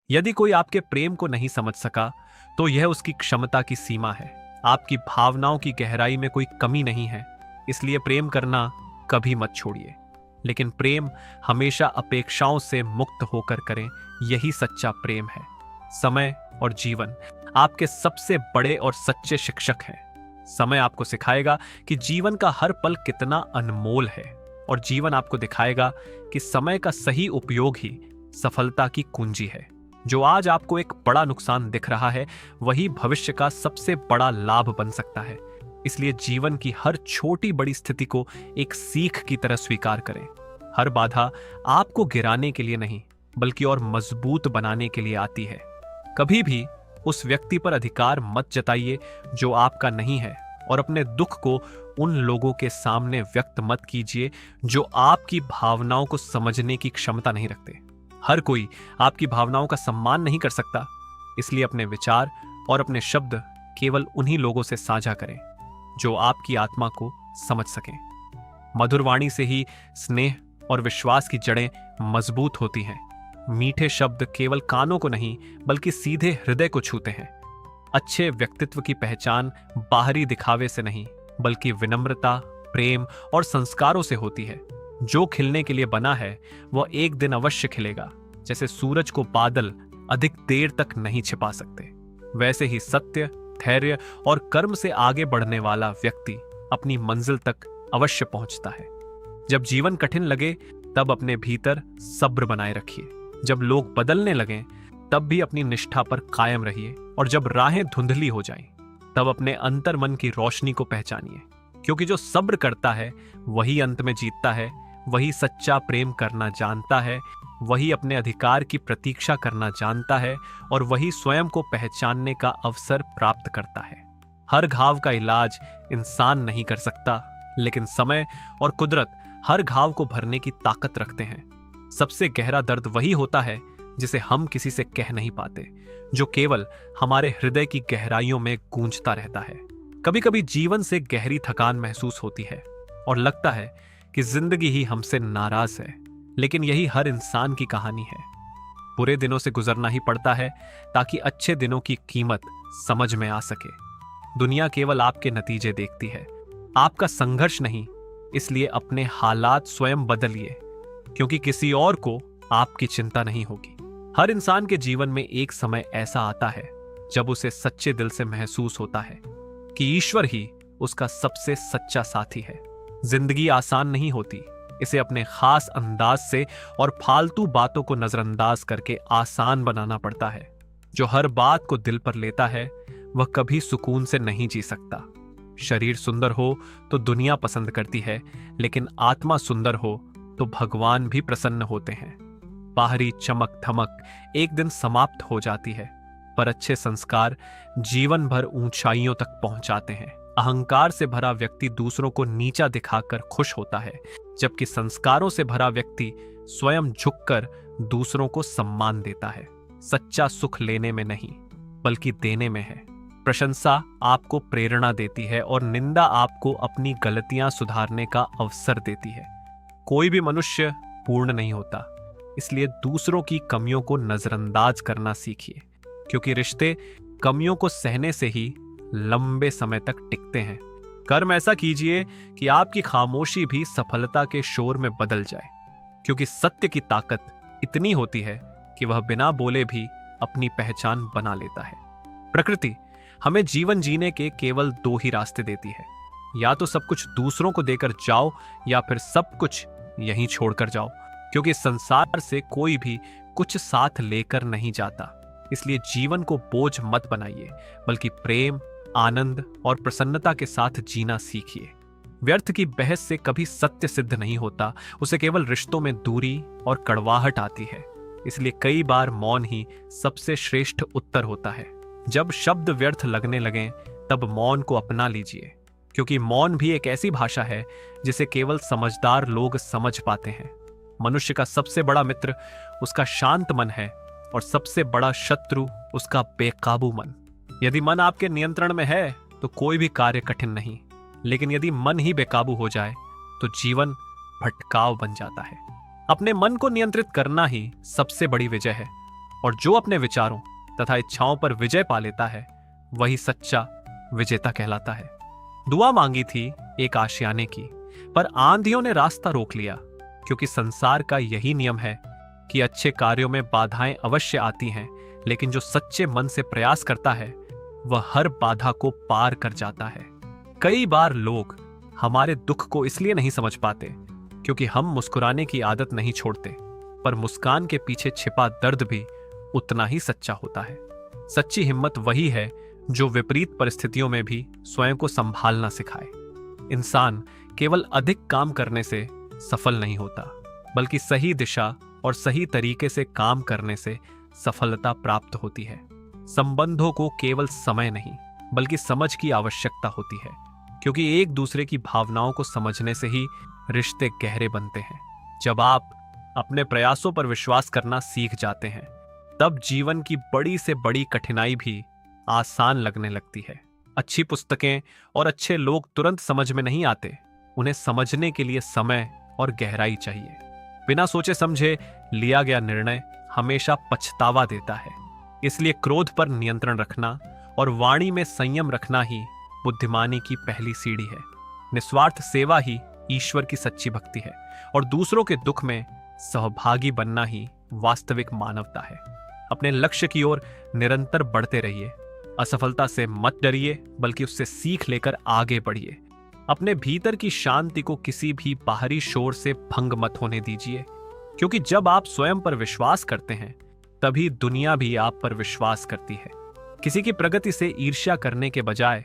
यदि कोई आपके प्रेम को नहीं समझ सका तो यह उसकी क्षमता की सीमा है। आपकी भावनाओं की गहराई में कोई कमी नहीं है, इसलिए प्रेम करना कभी मत छोड़िए। लेकिन प्रेम हमेशा अपेक्षाओं से मुक्त होकर करें, यही सच्चा प्रेम है। समय और जीवन आपके सबसे बड़े और सच्चे शिक्षक हैं। समय आपको सिखाएगा कि जीवन का हर पल कितना अनमोल है, और जीवन आपको दिखाएगा कि समय का सही उपयोग ही सफलता की कुंजी है। जो आज आपको एक बड़ा नुकसान दिख रहा है, वही भविष्य का सबसे बड़ा लाभ बन सकता है। इसलिए जीवन की हर छोटी बड़ी स्थिति को एक सीख की तरह स्वीकार करें। हर बाधा आपको गिराने के लिए नहीं, बल्कि और मजबूत बनाने के लिए आती है। कभी भी उस व्यक्ति पर अधिकार मत जताइए जो आपका नहीं है, और अपने दुख को उन लोगों के सामने व्यक्त मत कीजिए जो आपकी भावनाओं को समझने की क्षमता नहीं रखते। हर कोई आपकी भावनाओं का सम्मान नहीं कर सकता, इसलिए अपने विचार और अपने शब्द केवल उन्हीं लोगों से साझा करें जो आपकी आत्मा को समझ सकें। मधुर वाणी से ही स्नेह और विश्वास की जड़ें मजबूत होती हैं। मीठे शब्द केवल कानों को नहीं, बल्कि सीधे हृदय को छूते हैं। अच्छे व्यक्तित्व की पहचान बाहरी दिखावे से नहीं, बल्कि विनम्रता, प्रेम और संस्कारों से होती है। जो खिलने के लिए बना है वह एक दिन अवश्य खिलेगा। जैसे सूरज को बादल अधिक देर तक नहीं छिपा सकते, वैसे ही सत्य, धैर्य और कर्म से आगे बढ़ने वाला व्यक्ति अपनी मंजिल तक अवश्य पहुंचता है। जब जीवन कठिन लगे तब अपने भीतर सब्र बनाए रखिए। जब लोग बदलने लगें तब भी अपनी निष्ठा पर कायम रहिए, और जब राहें धुंधली हो जाएं तब अपने अंतर मन की रोशनी को पहचानिए। क्योंकि जो सब्र करता है वही अंत में जीतता है, वही सच्चा प्रेम करना जानता है, वही अपने अधिकार की प्रतीक्षा करना जानता है, और वही स्वयं को पहचानने का अवसर प्राप्त करता है। हर घाव का इलाज इंसान नहीं कर सकता, लेकिन समय और कुदरत हर घाव को भरने की ताकत रखते हैं। सबसे गहरा दर्द वही होता है जिसे हम किसी से कह नहीं पाते, जो केवल हमारे हृदय की गहराइयों में गूंजता रहता है। कभी कभी जीवन से गहरी थकान महसूस होती है और लगता है कि जिंदगी ही हमसे नाराज है, लेकिन यही हर इंसान की कहानी है। बुरे दिनों से गुजरना ही पड़ता है ताकि अच्छे दिनों की कीमत समझ में आ सके। दुनिया केवल आपके नतीजे देखती है, आपका संघर्ष नहीं। इसलिए अपने हालात स्वयं बदलिए, क्योंकि किसी और को आपकी चिंता नहीं होगी। हर इंसान के जीवन में एक समय ऐसा आता है जब उसे सच्चे दिल से महसूस होता है कि ईश्वर ही उसका सबसे सच्चा साथी है। जिंदगी आसान नहीं होती, इसे अपने खास अंदाज से और फालतू बातों को नजरअंदाज करके आसान बनाना पड़ता है। जो हर बात को दिल पर लेता है वह कभी सुकून से नहीं जी सकता। शरीर सुंदर हो तो दुनिया पसंद करती है, लेकिन आत्मा सुंदर हो तो भगवान भी प्रसन्न होते हैं। बाहरी चमक धमक एक दिन समाप्त हो जाती है, पर अच्छे संस्कार जीवन भर ऊंचाइयों तक पहुंचाते हैं। अहंकार से भरा व्यक्ति दूसरों को नीचा दिखाकर खुश होता है, जबकि संस्कारों से भरा व्यक्ति स्वयं झुककर दूसरों को सम्मान देता है। सच्चा सुख लेने में नहीं, बल्कि देने में है। प्रशंसा आपको प्रेरणा देती है और निंदा आपको अपनी गलतियां सुधारने का अवसर देती है। कोई भी मनुष्य पूर्ण नहीं होता, इसलिए दूसरों की कमियों को नजरअंदाज करना सीखिए, क्योंकि रिश्ते कमियों को सहने से ही लंबे समय तक टिकते हैं। कर्म ऐसा कीजिए कि आपकी खामोशी भी सफलता के शोर में बदल जाए, क्योंकि सत्य की ताकत इतनी होती है कि वह बिना बोले भी अपनी पहचान बना लेता है। प्रकृति हमें जीवन जीने के केवल दो ही रास्ते देती है, या तो सब कुछ दूसरों को देकर जाओ, या फिर सब कुछ यहीं छोड़कर जाओ, क्योंकि संसार से कोई भी कुछ साथ लेकर नहीं जाता। इसलिए जीवन को बोझ मत बनाइए, बल्कि प्रेम, आनंद और प्रसन्नता के साथ जीना सीखिए। व्यर्थ की बहस से कभी सत्य सिद्ध नहीं होता, उसे केवल रिश्तों में दूरी और कड़वाहट आती है। इसलिए कई बार मौन ही सबसे श्रेष्ठ उत्तर होता है। जब शब्द व्यर्थ लगने लगें तब मौन को अपना लीजिए, क्योंकि मौन भी एक ऐसी भाषा है जिसे केवल समझदार लोग समझ पाते हैं। मनुष्य का सबसे बड़ा मित्र उसका शांत मन है, और सबसे बड़ा शत्रु उसका बेकाबू मन। यदि मन आपके नियंत्रण में है तो कोई भी कार्य कठिन नहीं, लेकिन यदि मन ही बेकाबू हो जाए तो जीवन भटकाव बन जाता है। अपने मन को नियंत्रित करना ही सबसे बड़ी विजय है, और जो अपने विचारों तथा इच्छाओं पर विजय पा लेता है वही सच्चा विजेता कहलाता है। दुआ मांगी थी एक आशियाने की, पर आंधियों ने रास्ता रोक लिया, क्योंकि संसार का यही नियम है कि अच्छे कार्यों में बाधाएं अवश्य आती हैं, लेकिन जो सच्चे मन से प्रयास करता है वह हर बाधा को पार कर जाता है। कई बार लोग हमारे दुख को इसलिए नहीं समझ पाते क्योंकि हम मुस्कुराने की आदत नहीं छोड़ते, पर मुस्कान के पीछे छिपा दर्द भी उतना ही सच्चा होता है। सच्ची हिम्मत वही है जो विपरीत परिस्थितियों में भी स्वयं को संभालना सिखाए। इंसान केवल अधिक काम करने से सफल नहीं होता, बल्कि सही दिशा और सही तरीके से काम करने से सफलता प्राप्त होती है। संबंधों को केवल समय नहीं बल्कि समझ की आवश्यकता होती है, क्योंकि एक दूसरे की भावनाओं को समझने से ही रिश्ते गहरे बनते हैं। जब आप अपने प्रयासों पर विश्वास करना सीख जाते हैं, तब जीवन की बड़ी से बड़ी कठिनाई भी आसान लगने लगती है। अच्छी पुस्तकें और अच्छे लोग तुरंत समझ में नहीं आते, उन्हें समझने के लिए समय और गहराई चाहिए। बिना सोचे समझे लिया गया निर्णय हमेशा पछतावा देता है। इसलिए क्रोध पर नियंत्रण रखना और वाणी में संयम रखना ही बुद्धिमानी की पहली सीढ़ी है। निस्वार्थ सेवा ही ईश्वर की सच्ची भक्ति है, और दूसरों के दुख में सहभागी बनना ही वास्तविक मानवता है। अपने लक्ष्य की ओर निरंतर बढ़ते रहिए। असफलता से मत डरिए, बल्कि उससे सीख लेकर आगे बढ़िए। अपने भीतर की शांति को किसी भी बाहरी शोर से भंग मत होने दीजिए, क्योंकि जब आप स्वयं पर विश्वास करते हैं तभी दुनिया भी आप पर विश्वास करती है। किसी की प्रगति से ईर्ष्या करने के बजाय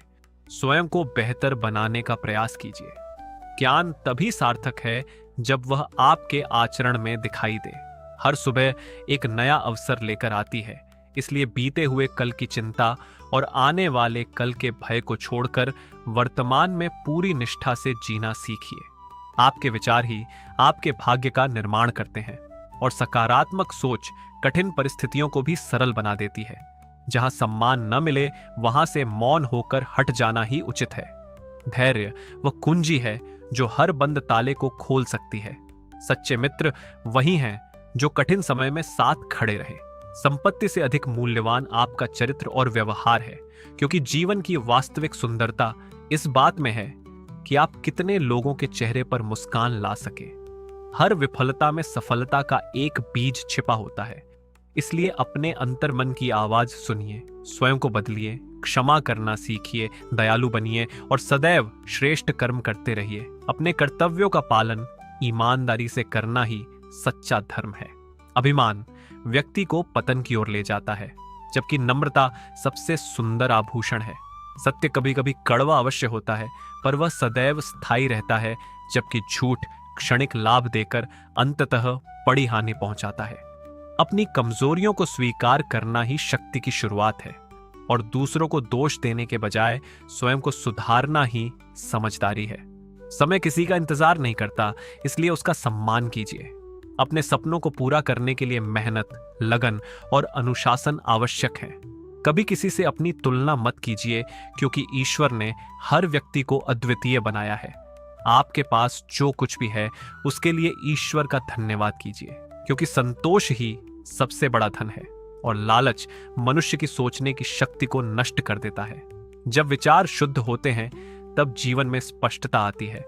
स्वयं को बेहतर बनाने का प्रयास कीजिए। ज्ञान तभी सार्थक है जब वह आपके आचरण में दिखाई दे। हर सुबह एक नया अवसर लेकर आती है, इसलिए बीते हुए कल की चिंता और आने वाले कल के भय को छोड़कर वर्तमान में पूरी निष्ठा से जीना सीखिए। आपके विचार ही आपके भाग्य का निर्माण करते हैं, और सकारात्मक सोच कठिन परिस्थितियों को भी सरल बना देती है। जहां सम्मान न मिले वहां से मौन होकर हट जाना ही उचित है। धैर्य वह कुंजी है जो हर बंद ताले को खोल सकती है। सच्चे मित्र वही हैं जो कठिन समय में साथ खड़े रहे। संपत्ति से अधिक मूल्यवान आपका चरित्र और व्यवहार है, क्योंकि जीवन की वास्तविक सुंदरता इस बात में है कि आप कितने लोगों के चेहरे पर मुस्कान ला सके। हर विफलता में सफलता का एक बीज छिपा होता है। इसलिए अपने अंतर्मन की आवाज सुनिए, स्वयं को बदलिए, क्षमा करना सीखिए, दयालु बनिए और सदैव श्रेष्ठ कर्म करते रहिए। अपने कर्तव्यों का पालन ईमानदारी से करना ही सच्चा धर्म है। अभिमान व्यक्ति को पतन की ओर ले जाता है, जबकि नम्रता सबसे सुंदर आभूषण है। सत्य कभी कभी कड़वा अवश्य होता है, पर वह सदैव स्थायी रहता है, जबकि झूठ क्षणिक लाभ देकर अंततः बड़ी हानि पहुंचाता है। अपनी कमजोरियों को स्वीकार करना ही शक्ति की शुरुआत है, और दूसरों को दोष देने के बजाय स्वयं को सुधारना ही समझदारी है। समय किसी का इंतजार नहीं करता, इसलिए उसका सम्मान कीजिए। अपने सपनों को पूरा करने के लिए मेहनत, लगन और अनुशासन आवश्यक है। कभी किसी से अपनी तुलना मत कीजिए, क्योंकि ईश्वर ने हर व्यक्ति को अद्वितीय बनाया है। आपके पास जो कुछ भी है उसके लिए ईश्वर का धन्यवाद कीजिए, क्योंकि संतोष ही सबसे बड़ा धन है, और लालच मनुष्य की सोचने की शक्ति को नष्ट कर देता है। जब विचार शुद्ध होते हैं तब जीवन में स्पष्टता आती है।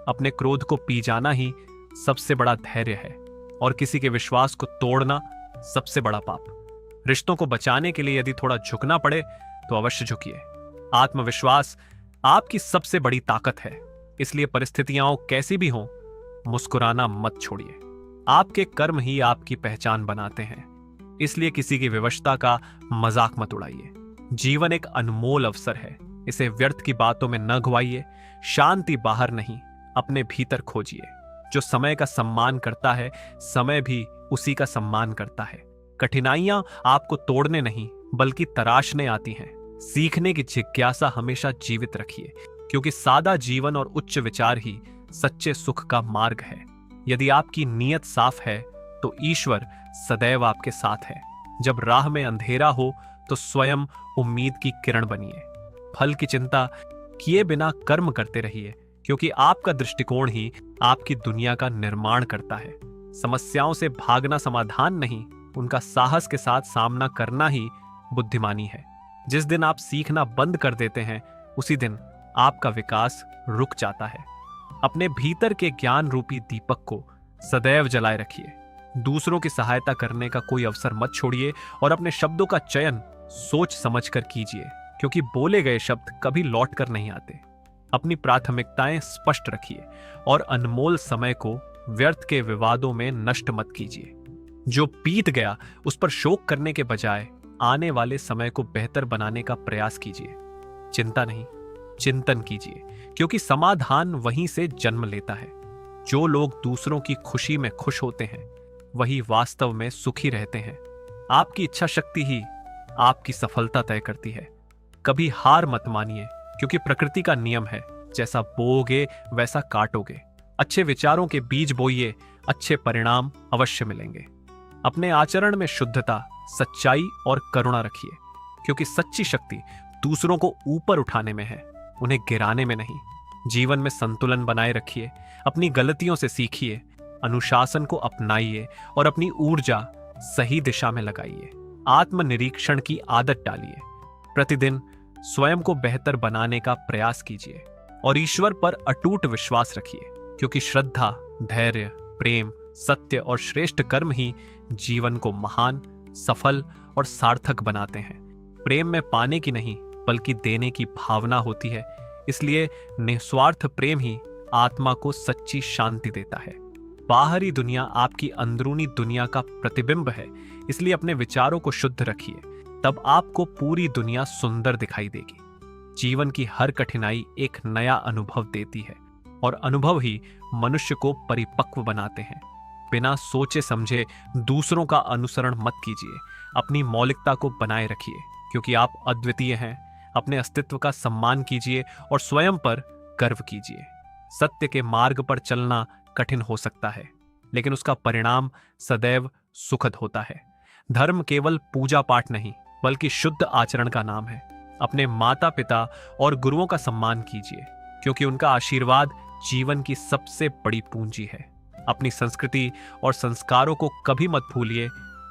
अपने क्रोध को पी जाना ही सबसे बड़ा धैर्य है, और किसी के विश्वास को तोड़ना सबसे बड़ा पाप। रिश्तों को बचाने के लिए यदि थोड़ा झुकना पड़े तो अवश्य झुकिए। आत्मविश्वास आपकी सबसे बड़ी ताकत है, इसलिए परिस्थितियां कैसी भी हों, मुस्कुराना मत छोड़िए। आपके कर्म ही आपकी पहचान बनाते हैं, इसलिए किसी की विवशता का मजाक मत उड़ाइए। जीवन एक अनमोल अवसर है, इसे व्यर्थ की बातों में न घुमाइए। शांति बाहर नहीं, अपने भीतर खोजिए। जो समय का सम्मान करता है, समय भी उसी का सम्मान करता है। कठिनाइयां आपको तोड़ने नहीं बल्कि तराशने आती हैं। सीखने की जिज्ञासा हमेशा जीवित रखिए, क्योंकि सादा जीवन और उच्च विचार ही सच्चे सुख का मार्ग है। यदि आपकी नीयत साफ है तो ईश्वर सदैव आपके साथ है। जब राह में अंधेरा हो तो स्वयं उम्मीद की किरण बनिए। फल की चिंता किए बिना कर्म करते रहिए, क्योंकि आपका दृष्टिकोण ही आपकी दुनिया का निर्माण करता है। समस्याओं से भागना समाधान नहीं, उनका साहस के साथ सामना करना ही बुद्धिमानी है। जिस दिन आप सीखना बंद कर देते हैं, उसी दिन आपका विकास रुक जाता है। अपने भीतर के ज्ञान रूपी दीपक को सदैव जलाए रखिए। दूसरों की सहायता करने का कोई अवसर मत छोड़िए और अपने शब्दों का चयन सोच समझकर कीजिए, क्योंकि बोले गए शब्द कभी लौट कर नहीं आते। अपनी प्राथमिकताएं स्पष्ट रखिए और अनमोल समय को व्यर्थ के विवादों में नष्ट मत कीजिए। जो बीत गया उस पर शोक करने के बजाय आने वाले समय को बेहतर बनाने का प्रयास कीजिए। चिंता नहीं, चिंतन कीजिए, क्योंकि समाधान वहीं से जन्म लेता है। जो लोग दूसरों की खुशी में खुश होते हैं, वही वास्तव में सुखी रहते हैं। आपकी इच्छा शक्ति ही आपकी सफलता तय करती है। कभी हार मत मानिए, क्योंकि प्रकृति का नियम है, जैसा बोओगे वैसा काटोगे। अच्छे विचारों के बीज बोइए, अच्छे परिणाम अवश्य मिलेंगे। अपने आचरण में शुद्धता, सच्चाई और करुणा रखिए, क्योंकि सच्ची शक्ति दूसरों को ऊपर उठाने में है, उन्हें गिराने में नहीं। जीवन में संतुलन बनाए रखिए, अपनी गलतियों से सीखिए, अनुशासन को अपनाइए और अपनी ऊर्जा सही दिशा में लगाइए। आत्मनिरीक्षण की आदत डालिए। प्रतिदिन स्वयं को बेहतर बनाने का प्रयास कीजिए और ईश्वर पर अटूट विश्वास रखिए, क्योंकि श्रद्धा, धैर्य, प्रेम, सत्य और श्रेष्ठ कर्म ही जीवन को महान, सफल और सार्थक बनाते हैं। प्रेम में पाने की नहीं बल्कि देने की भावना होती है, इसलिए निस्वार्थ प्रेम ही आत्मा को सच्ची शांति देता है। बाहरी दुनिया आपकी अंदरूनी दुनिया का प्रतिबिंब है, इसलिए अपने विचारों को शुद्ध रखिए, तब आपको पूरी दुनिया सुंदर दिखाई देगी। जीवन की हर कठिनाई एक नया अनुभव देती है और अनुभव ही मनुष्य को परिपक्व बनाते हैं। बिना सोचे समझे दूसरों का अनुसरण मत कीजिए। अपनी मौलिकता को बनाए रखिए, क्योंकि आप अद्वितीय हैं। अपने अस्तित्व का सम्मान कीजिए और स्वयं पर गर्व कीजिए। सत्य के मार्ग पर चलना कठिन हो सकता है, लेकिन उसका परिणाम सदैव सुखद होता है। धर्म केवल पूजा पाठ नहीं बल्कि शुद्ध आचरण का नाम है। अपने माता पिता और गुरुओं का सम्मान कीजिए, क्योंकि उनका आशीर्वाद जीवन की सबसे बड़ी पूंजी है। अपनी संस्कृति और संस्कारों को कभी मत भूलिए,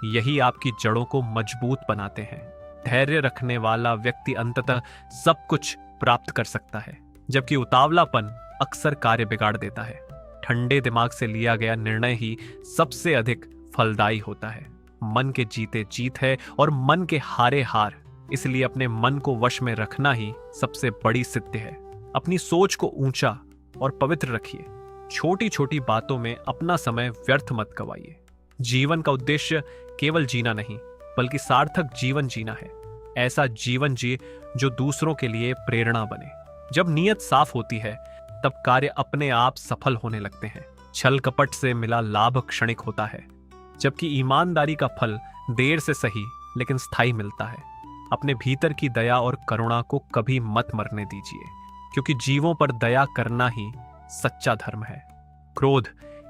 यही आपकी जड़ों को मजबूत बनाते हैं। धैर्य रखने वाला व्यक्ति अंततः सब कुछ प्राप्त कर सकता है, जबकि उतावलापन अक्सर कार्य बिगाड़ देता है। ठंडे दिमाग से लिया गया निर्णय ही सबसे अधिक फलदायी होता है। मन के जीते जीत है और मन के हारे हार, इसलिए अपने मन को वश में रखना ही सबसे बड़ी सिद्धि है। अपनी सोच को ऊंचा और पवित्र रखिए। छोटी छोटी बातों में अपना समय व्यर्थ मत गवाइए। जीवन का उद्देश्य केवल जीना नहीं बल्कि सार्थक जीवन जीना है। ऐसा जीवन जिए जो दूसरों के लिए प्रेरणा बने। जब नीयत साफ होती है तब कार्य अपने आप सफल होने लगते हैं। छल कपट से मिला लाभ क्षणिक होता है, जबकि ईमानदारी का फल देर से सही लेकिन स्थायी मिलता है। अपने भीतर की दया और करुणा को कभी मत मरने दीजिए, क्योंकि जीवों पर दया करना ही सच्चा धर्म है। क्रोध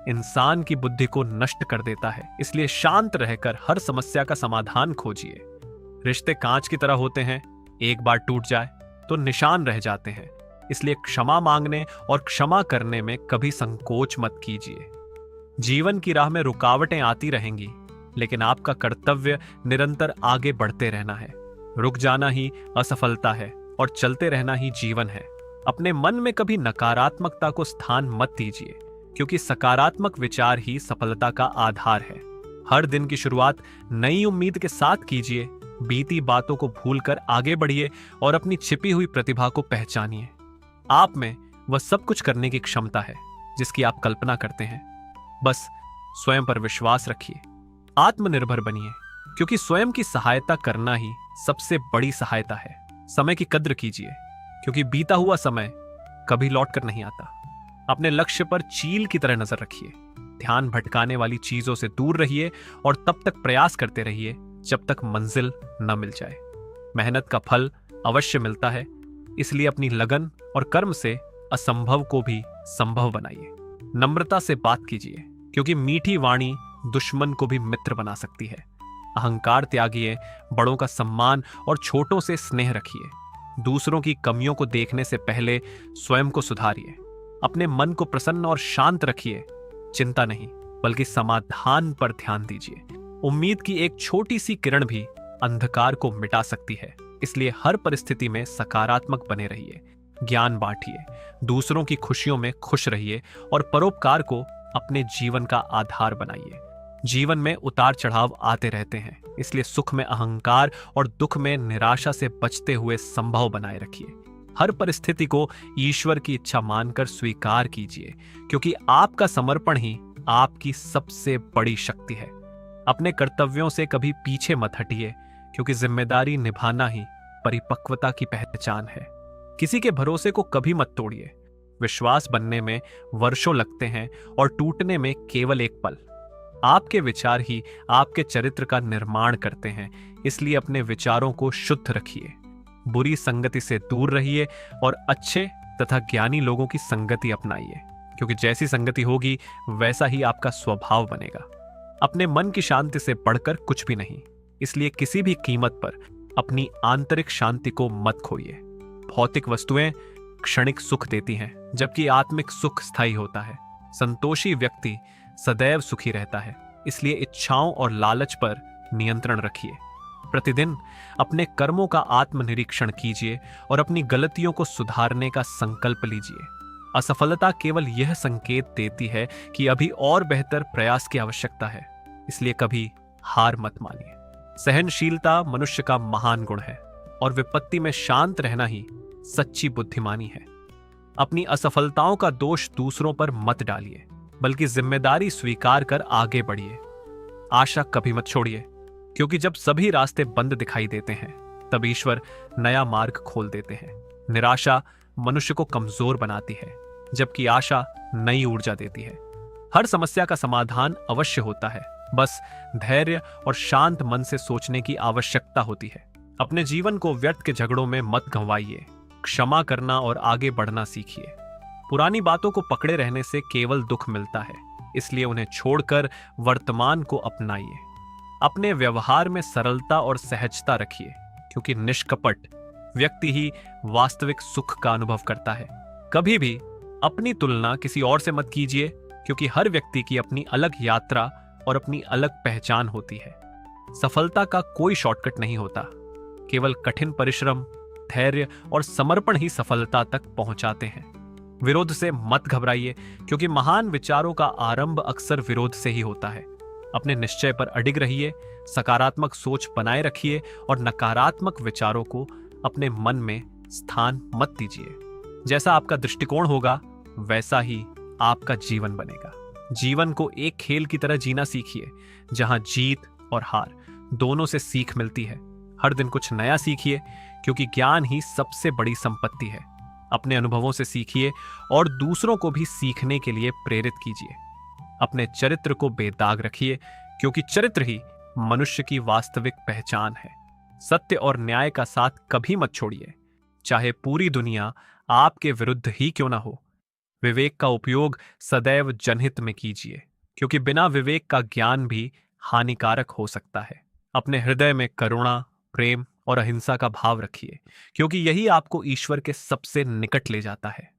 इंसान की बुद्धि को नष्ट कर देता है, इसलिए शांत रहकर हर समस्या का समाधान खोजिए। रिश्ते कांच की तरह होते हैं, एक बार टूट जाए तो निशान रह जाते हैं, इसलिए क्षमा मांगने और क्षमा करने में कभी संकोच मत कीजिए। जीवन की राह में रुकावटें आती रहेंगी, लेकिन आपका कर्तव्य निरंतर आगे बढ़ते रहना है। रुक जाना ही असफलता है और चलते रहना ही जीवन है। अपने मन में कभी नकारात्मकता को स्थान मत दीजिए, क्योंकि सकारात्मक विचार ही सफलता का आधार है। हर दिन की शुरुआत नई उम्मीद के साथ कीजिए। बीती बातों को भूलकर आगे बढ़िए और अपनी छिपी हुई प्रतिभा को पहचानिए। आप में वह सब कुछ करने की क्षमता है जिसकी आप कल्पना करते हैं। बस स्वयं पर विश्वास रखिए, आत्मनिर्भर बनिए, क्योंकि स्वयं की सहायता करना ही सबसे बड़ी सहायता है। समय की कद्र कीजिए, क्योंकि बीता हुआ समय कभी लौट कर नहीं आता। अपने लक्ष्य पर चील की तरह नजर रखिए। ध्यान भटकाने वाली चीजों से दूर रहिए और तब तक प्रयास करते रहिए जब तक मंजिल न मिल जाए। मेहनत का फल अवश्य मिलता है, इसलिए अपनी लगन और कर्म से असंभव को भी संभव बनाइए। नम्रता से बात कीजिए, क्योंकि मीठी वाणी दुश्मन को भी मित्र बना सकती है। अहंकार त्यागिए, बड़ों का सम्मान और छोटों से स्नेह रखिए। दूसरों की कमियों को देखने से पहले स्वयं को सुधारिए। अपने मन को प्रसन्न और शांत रखिए। चिंता नहीं बल्कि समाधान पर ध्यान दीजिए। उम्मीद की एक छोटी सी किरण भी अंधकार को मिटा सकती है। इसलिए हर परिस्थिति में सकारात्मक बने रहिए, ज्ञान बांटिए, दूसरों की खुशियों में खुश रहिए और परोपकार को अपने जीवन का आधार बनाइए। जीवन में उतार चढ़ाव आते रहते हैं, इसलिए सुख में अहंकार और दुख में निराशा से बचते हुए संभव बनाए रखिए। हर परिस्थिति को ईश्वर की इच्छा मानकर स्वीकार कीजिए, क्योंकि आपका समर्पण ही आपकी सबसे बड़ी शक्ति है। अपने कर्तव्यों से कभी पीछे मत हटिए, क्योंकि जिम्मेदारी निभाना ही परिपक्वता की पहचान है। किसी के भरोसे को कभी मत तोड़िए। विश्वास बनने में वर्षों लगते हैं और टूटने में केवल एक पल। आपके विचार ही आपके चरित्र का निर्माण करते हैं, इसलिए अपने विचारों को शुद्ध रखिए। बुरी संगति से दूर रहिए और अच्छे तथा ज्ञानी लोगों की संगति अपनाइए, क्योंकि जैसी संगति होगी वैसा ही आपका स्वभाव बनेगा। अपने मन की शांति से बढ़कर कुछ भी नहीं, इसलिए किसी भी कीमत पर अपनी आंतरिक शांति को मत खोइए। भौतिक वस्तुएं क्षणिक सुख देती हैं, जबकि आत्मिक सुख स्थायी होता है। संतोषी व्यक्ति सदैव सुखी रहता है, इसलिए इच्छाओं और लालच पर नियंत्रण रखिए। प्रतिदिन अपने कर्मों का आत्मनिरीक्षण कीजिए और अपनी गलतियों को सुधारने का संकल्प लीजिए। असफलता केवल यह संकेत देती है कि अभी और बेहतर प्रयास की आवश्यकता है, इसलिए कभी हार मत मानिए। सहनशीलता मनुष्य का महान गुण है और विपत्ति में शांत रहना ही सच्ची बुद्धिमानी है। अपनी असफलताओं का दोष दूसरों पर मत डालिए, बल्कि जिम्मेदारी स्वीकार कर आगे बढ़िए। आशा कभी मत छोड़िए, क्योंकि जब सभी रास्ते बंद दिखाई देते हैं तब ईश्वर नया मार्ग खोल देते हैं। निराशा मनुष्य को कमजोर बनाती है, जबकि आशा नई ऊर्जा देती है। हर समस्या का समाधान अवश्य होता है, बस धैर्य और शांत मन से सोचने की आवश्यकता होती है। अपने जीवन को व्यर्थ के झगड़ों में मत गंवाइए, क्षमा करना और आगे बढ़ना सीखिए। पुरानी बातों को पकड़े रहने से केवल दुख मिलता है, इसलिए उन्हें छोड़कर वर्तमान को अपनाइए। अपने व्यवहार में सरलता और सहजता रखिए, क्योंकि निष्कपट व्यक्ति ही वास्तविक सुख का अनुभव करता है। कभी भी अपनी तुलना किसी और से मत कीजिए, क्योंकि हर व्यक्ति की अपनी अलग यात्रा और अपनी अलग पहचान होती है। सफलता का कोई शॉर्टकट नहीं होता, केवल कठिन परिश्रम, धैर्य और समर्पण ही सफलता तक पहुंचाते हैं। विरोध से मत घबराइए, क्योंकि महान विचारों का आरंभ अक्सर विरोध से ही होता है। अपने निश्चय पर अडिग रहिए, सकारात्मक सोच बनाए रखिए और नकारात्मक विचारों को अपने मन में स्थान मत दीजिए। जैसा आपका दृष्टिकोण होगा वैसा ही आपका जीवन बनेगा। जीवन को एक खेल की तरह जीना सीखिए, जहां जीत और हार दोनों से सीख मिलती है। हर दिन कुछ नया सीखिए, क्योंकि ज्ञान ही सबसे बड़ी संपत्ति है। अपने अनुभवों से सीखिए और दूसरों को भी सीखने के लिए प्रेरित कीजिए। अपने चरित्र को बेदाग रखिए, क्योंकि चरित्र ही मनुष्य की वास्तविक पहचान है। सत्य और न्याय का साथ कभी मत छोड़िए, चाहे पूरी दुनिया आपके विरुद्ध ही क्यों ना हो। विवेक का उपयोग सदैव जनहित में कीजिए, क्योंकि बिना विवेक का ज्ञान भी हानिकारक हो सकता है। अपने हृदय में करुणा, प्रेम और अहिंसा का भाव रखिए, क्योंकि यही आपको ईश्वर के सबसे निकट ले जाता है।